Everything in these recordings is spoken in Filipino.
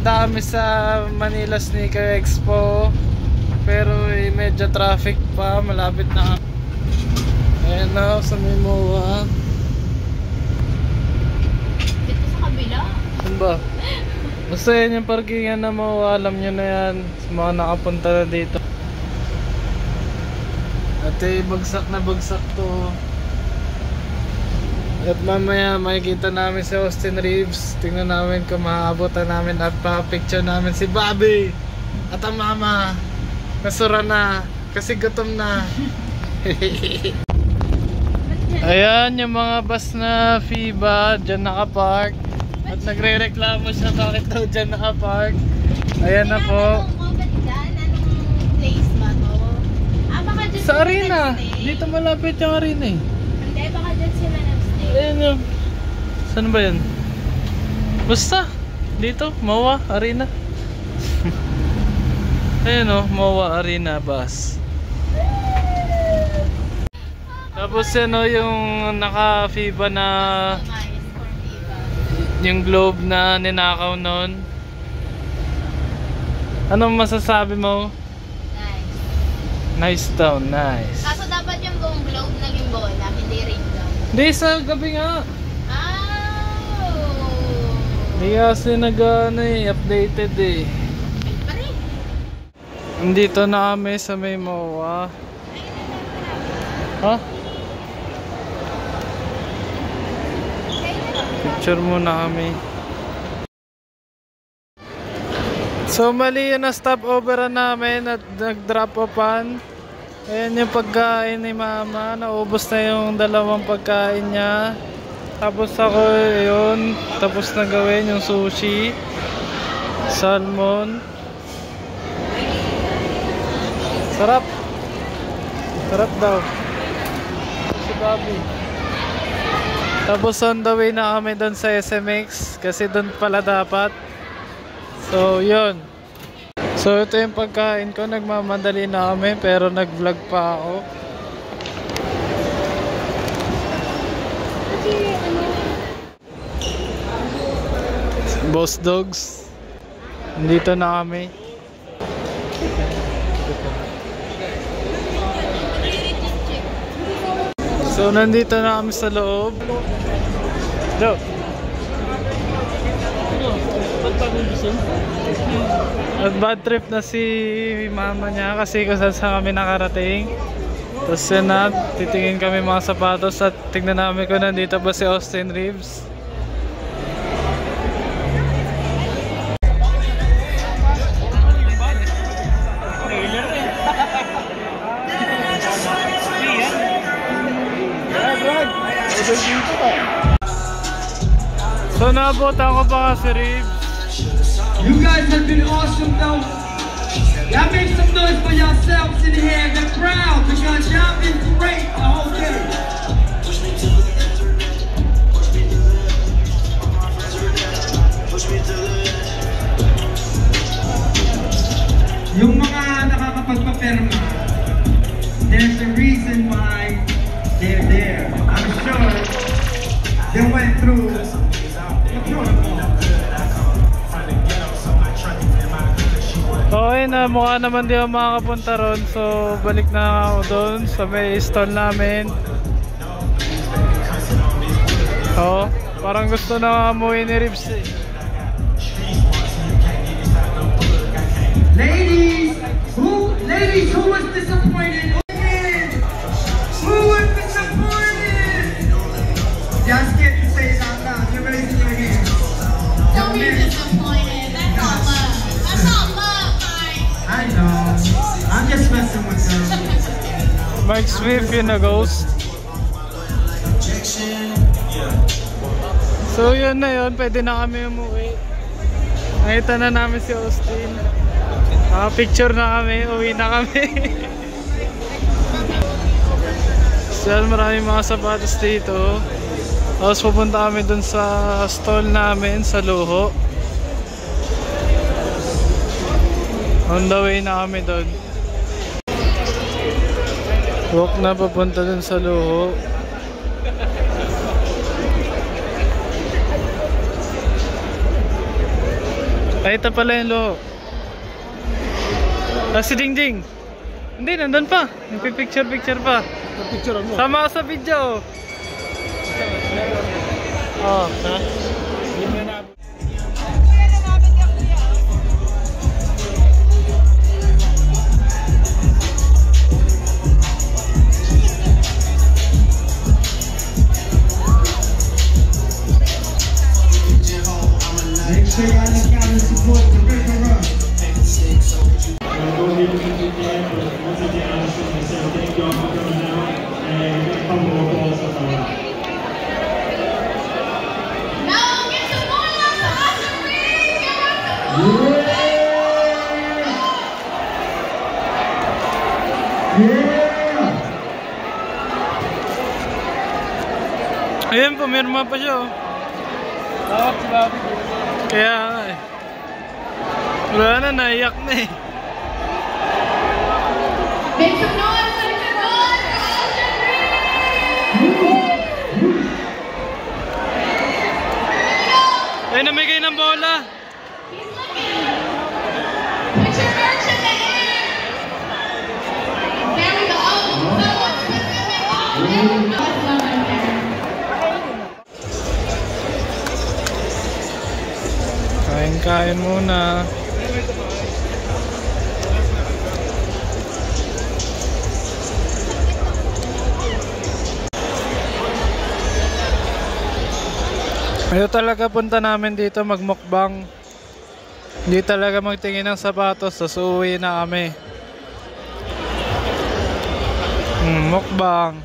dadaan kami sa Manila Sneaker Expo. Pero medyo traffic pa, malapit na. Ayan na sa Mimoa. Dito sa kabila. Saan ba? Basta yan yung parkingan na mo, alam nyo na yan sa mga nakapunta na dito. At bagsak na bagsak to. At mamaya makikita namin si Austin Reeves. Tingnan namin kung maabutan namin at pa-picture namin si Bobby at ang mama. Nasura na kasi gutom na. Ayan yung mga bus na FIBA dyan nakapark. At nagre-reklamo siya bakit daw dyan nakapark. Ayan na po. Anong place ba to? Baka dyan Sa arena. Dito malapit yung arena eh. Hindi, baka dyan sila nag-stay. Ayan yung. Saan ba yan? Basta. Dito. MOA Arena. Ayan o. MOA Arena bus. Tapos yan o yung naka-FIBA na yung globe na ninakaw nun. Anong masasabi mo? Nice. Nice daw, nice. Kaso dapat yung buong globe naging bola, hindi ring daw. Hindi, sa gabi nga. Oh! Hindi kasi updated eh. Pare! Nandito na kami sa may MOA. Ha? Picture muna kami. So mali yun na stopover namin at nag-drop offan. Ayan yung pagkain ni mama. Naubos na yung dalawang pagkain niya. Tapos ako yun. Tapos na gawin yung sushi, salmon. Sarap. Sarap daw. Si Bobby. Tapos on the way na kami doon sa SMX. Kasi doon pala dapat. So yun. So ito yung pagkain ko. Nagmamadali na kami pero nag-vlog pa ako. Boss Dogs. Nandito na kami. So nandito na kami sa loob. Go. At bad trip na si mama niya kasi kung saan kami nakarating. Tapos yun na, titingin kami mga sapatos at tignan namin kung nandito ba si Austin Reeves. So naabutan ko pa si Reeves. You guys have been awesome though. Y'all make some noise for yourselves in here, the crowd, because y'all been great the whole day. Yung mga nakakapagpaperma, there's a reason why they're there. I'm sure they went through the protocol. Okay na, mukha naman di ako makakapunta ron. So balik na ako doon sa may stall namin. Oh, parang gusto na umuwi ni Reeves eh. Ladies, who was disappointed? Who was disappointed? Just get to say it out loud. You're raising your hand. Don't be disappointed. That's all love. That's all love, guys. I know. I'm just messing with them. Mike Swift yun na ghost. So yun na yun, pwede na kami umuwi. Nakita na namin si Austin. Naka-picture na kami, uwi na kami. So maraming mga sapatos dito. Tapos pupunta kami dun sa stall namin sa Luho. On the way na kami dun. Walk na papunta dun sa Luho. Ay, ito pala yung loho. Ah, si Jingjing. Hindi, nandun pa. Nagpipicture-picture pa. Picture mo. Sama ka sa video. Oh, ha? Make sure y'all look out and support the River Run. Once again, I just want to say thank you all for coming out and a couple more calls for coming out. Now get some more love to Austin Reed. Give us some more. Ayan, pumirma pa siya. Oh. Kaya nga eh. Wala na, naiyak na eh. Make some noise, make some noise for Austin Reed. Ay, namigay ng bola. He's looking. Put your merch in the air. There we go. Oh, someone specific. Oh, there we go. That's love right there. Kain-kain muna. Ayaw talaga punta namin dito magmukbang. Hindi talaga magtingin ng sapatos, tapos uuwi na kami. Mukbang.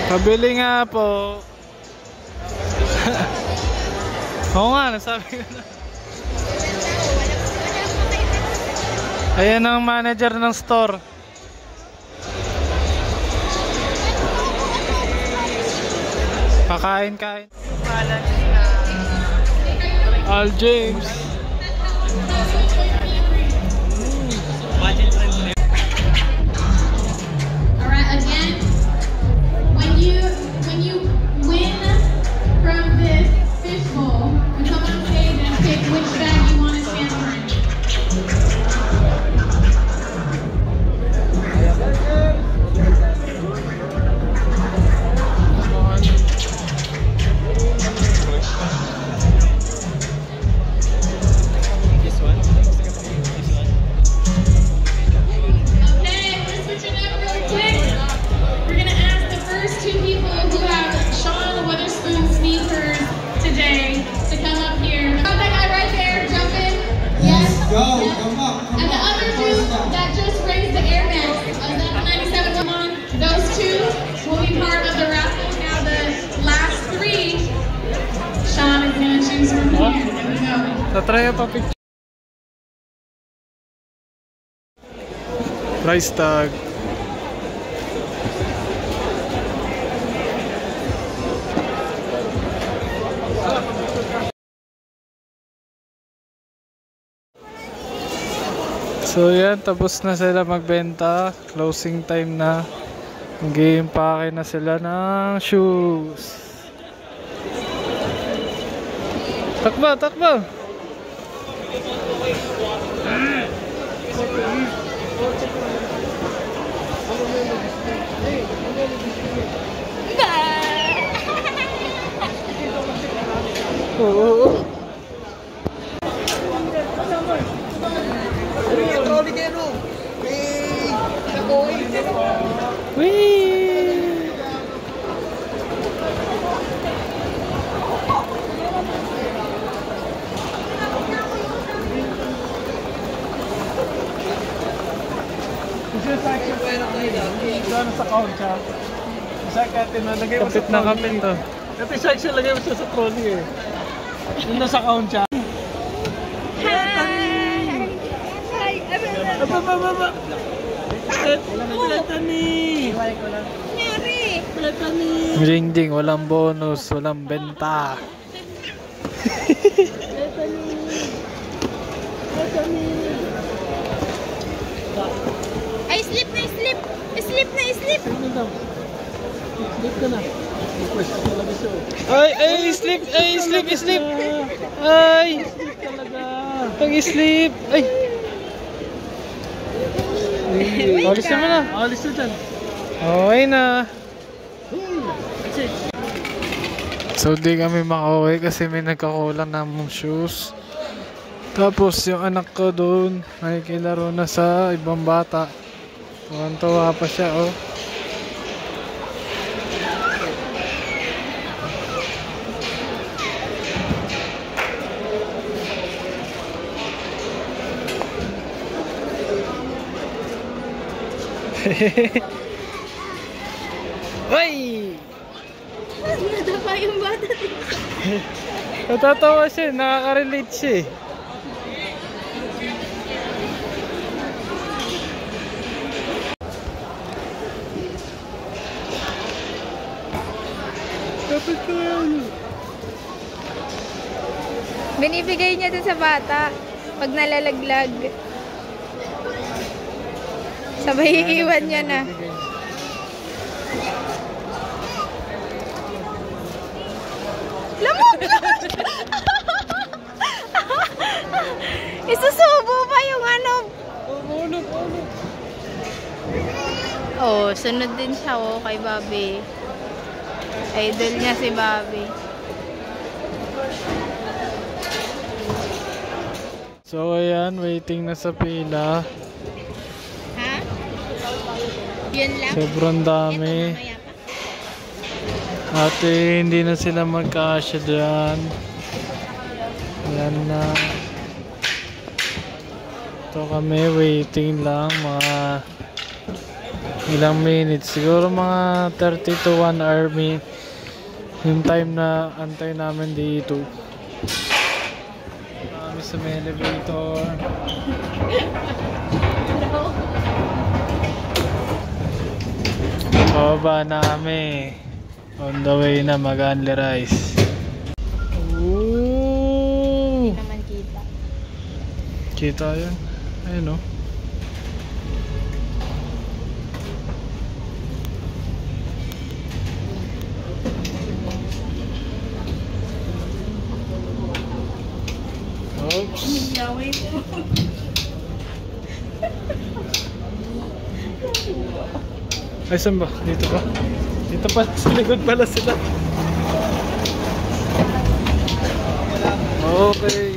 Pabili nga po. Oo nga, nasabi ko na. Ayan ang manager ng store. Kakain-kain. Al James. Alright, again, when you win from this fishbowl, you come on stage and pick which bag you want to stand behind. Okay, we're switching up really quick. We're gonna ask the first two people who have Sean Witherspoon sneakers today to come up here. Got that guy right there, jump in. Yes. Go, Yes. come up. Come And the up. other two that just raised the Air Max of the 97 come on, those two will be part of the raffle. Now the last three, Sean is gonna choose from here. There we go. Tatry pa picture. Price tag. So yan, tapos na sila magbenta. Closing time na. Mag-i-impake na sila ng shoes. Takbo, takbo! Oo. Whee! Doon sa kauncha. Isa ka tinalagay mo sa Kapit na kapit to. Ito yung section lagay mo sa trolley eh. Yung nasa kauncha. Baba. Platani. Platani. Ding-ding, walang bonus, walang benta. Ay, slip na, slip! Slip na, slip! Slip ka na. Ay, slip! Ay, slip! Ay! Pag-slip! Ay! Alis naman na. Alis na dyan. Okay na. So di kami makauwi kasi may nagkakulang namang shoes. Tapos yung anak ko doon nakikilaro na sa ibang bata. Tuwan-tuwa pa siya oh. Ay! Nadapa yung bata dito. Natatawa siya, nakaka-relate siya eh. Kapit ko yan. Binibigay niya dun sa bata pag nalalaglag. Sabay iiwan niya na. Lamog! Isusubo pa yung ano. Oh, sunod din siya oh kay Bobby. Idol niya si Bobby. So ayan, waiting na sa pila. Ha? Yun lang? Sobrang dami. Ito, mamaya pa. Ate, hindi na sila magkasya dyan. Ayan na. Ito kami, waiting lang. Mga ilang minutes. Siguro mga 30 to 1 hour yung time na antay namin dito. Kami sa may elevator. Baba na kami. On the way na mag-Only Rice. Ooh! Hindi naman kita. Kita yun. Ayun o. Oops. Ay, saan ba? Dito ba? Dito pa, sa likod pala sila. Okay.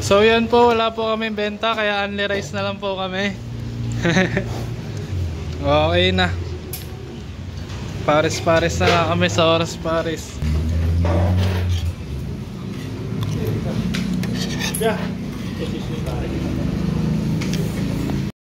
So yan po, wala po kami benta kaya Only Rice na lang po kami. Okay na. Pares-pares na lang kami sa oras pares. Yeah.